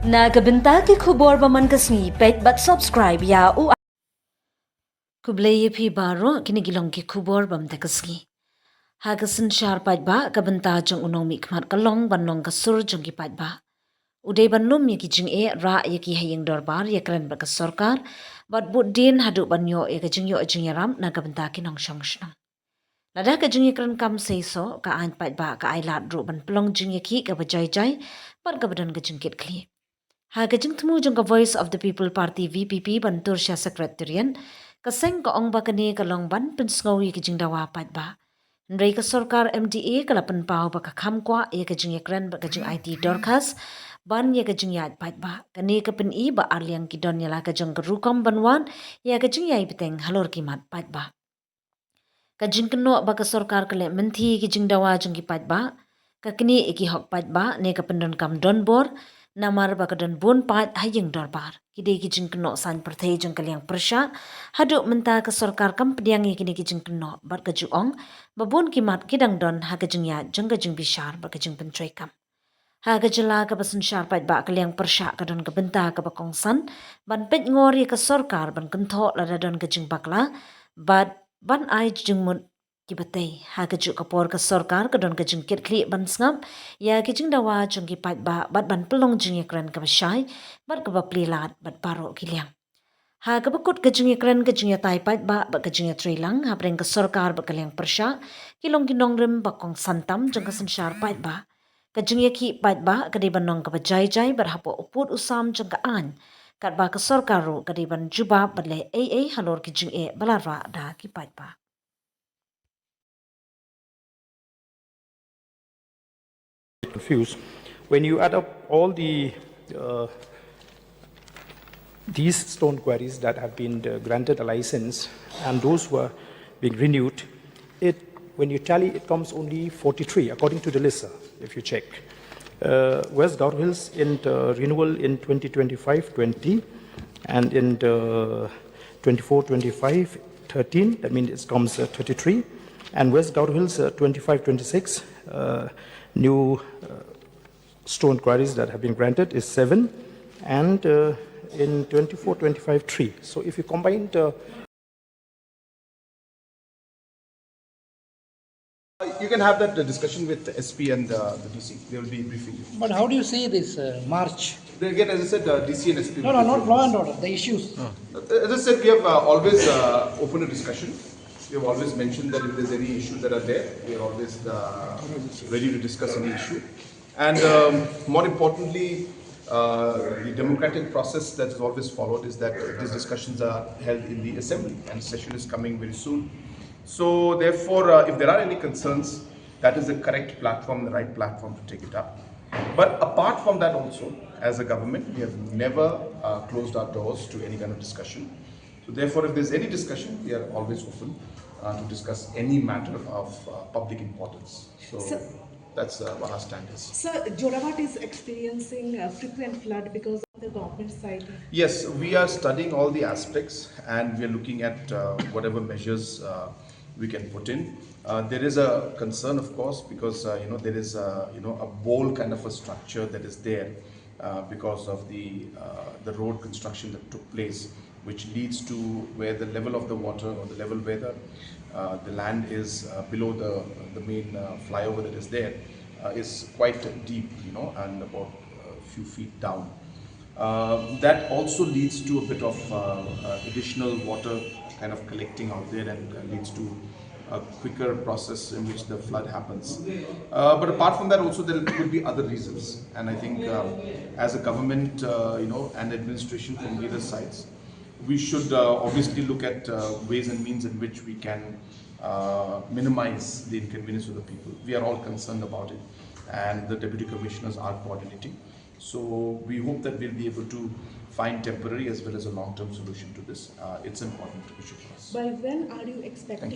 Nagabenta ki khubor baman kasni pet but subscribe ya u kublay phi baro kinigilong ki khubor bam takasni hagasin shar pat ba kabenta jong unomi khmat kalong banong kasur jong ki pat ba uday banum ye ki jing e ra ye ki hayeng dorbar ye kran ba ka sorkar bat budin hadu banyo ye ka jing yo jing yaram nagabenta ki nong shong shnam lada ka jing kran kam sei so ka an pat ba ka ai lat ru ban plong jing ye ki ka bajai jai par ka badan ka jing kit kli ha kajing temu jong ka Voice of the People Party VPP ban Pyrshah Secretarian kaseng ka ong ba kani kalong ban pensngau ye kajing dawa pat ba Nrei ka Sorkar MDA kalapan pau ba ka khamkwa ye kajing yakran ba kajing IT Dorkas ban ye kajing yat pat ba kani ka pen I ba Liang ki don yala kajing ka rukom banwan ye kajing yai beteng halor ki mat pat ba kajing keno ba ka Sorkar kale menti kajing dawa jong ki pat ba kakini iki hok pat ba ne ka pendon kam donbor namar bakadan bon pat hayeng Dorbar kide ki jing keno san perthai jong Liang Pyrshah haduk menta ka Sorkar kam pediang kini ki jing keno bar ka juong babon ki mat kidang don ha ka jing ya jong ka jing bishar bar ka jing pentroi kam ha ka jela ka basun shar pat ba ka Liang Pyrshah ka don ka benta ka bakong san ban pet ngori ka Sorkar ban Kynthoh la don ka jing bakla ban ai jing mut ki batay ha ka ju kapor ka Sorkar ka don ka jing kit kli ban sngap ya ki jing dawa jong ki pat ba bat ban pelong jing yakran ka bashai bat ka baplilat bat paro ki Liang ha ka bakut ka jing yakran ka jing ya tai pat ba ka jing ya trilang ha preng ka Sorkar ba ka Liang Pyrshah kilong kinong rim bakong santam jong ka sanshar pat ba ka jing ya ki pat ba ka di banong ka bajai jai bar hapo uput usam jong ka an kat ba ka Sorkar ro ka di ban juba batle halor ki jing balara da ki pat ba confused. When you add up all these stone quarries that have been granted a license and those who are being renewed, when you tally, it comes only 43 according to the list. If you check, West Dow Hills in renewal in 2025-20 and in 24-25 13. That means it comes 33, and West Dow Hills 25-26. New stone quarries that have been granted is 7, and in 24-25 3. So if you combine you can have that discussion with the SP and the DC. They will be briefing you. But how do you see this march? Again, as I said, DC and SP. No, not law and order, the issues. As I said, we have always opened a discussion. We have always mentioned that if there's any issues that are there, we are always ready to discuss any issue. And more importantly, the democratic process that is always followed is that these discussions are held in the assembly, and session is coming very soon. So therefore, if there are any concerns, that is the correct platform, the right platform to take it up. But apart from that also, as a government, we have never closed our doors to any kind of discussion. So therefore, if there's any discussion, we are always open to discuss any matter of public importance. So that's what our stand is. Sir, Jorabat is experiencing a frequent flood because of the government side. Yes, we are studying all the aspects and we are looking at whatever measures we can put in. There is a concern, of course, because there is a bowl kind of a structure that is there because of the road construction that took place, which leads to where the level of the water or the level where the land is below the main flyover that is there is quite deep, and about a few feet down. That also leads to a bit of additional water kind of collecting out there and leads to a quicker process in which the flood happens. But apart from that also there could be other reasons, and I think as a government and administration from either sides, we should obviously look at ways and means in which we can minimize the inconvenience of the people. We are all concerned about it, and the deputy commissioners are coordinating. So we hope that we'll be able to find temporary as well as a long-term solution to this. It's an important issue for us. By when are you expecting?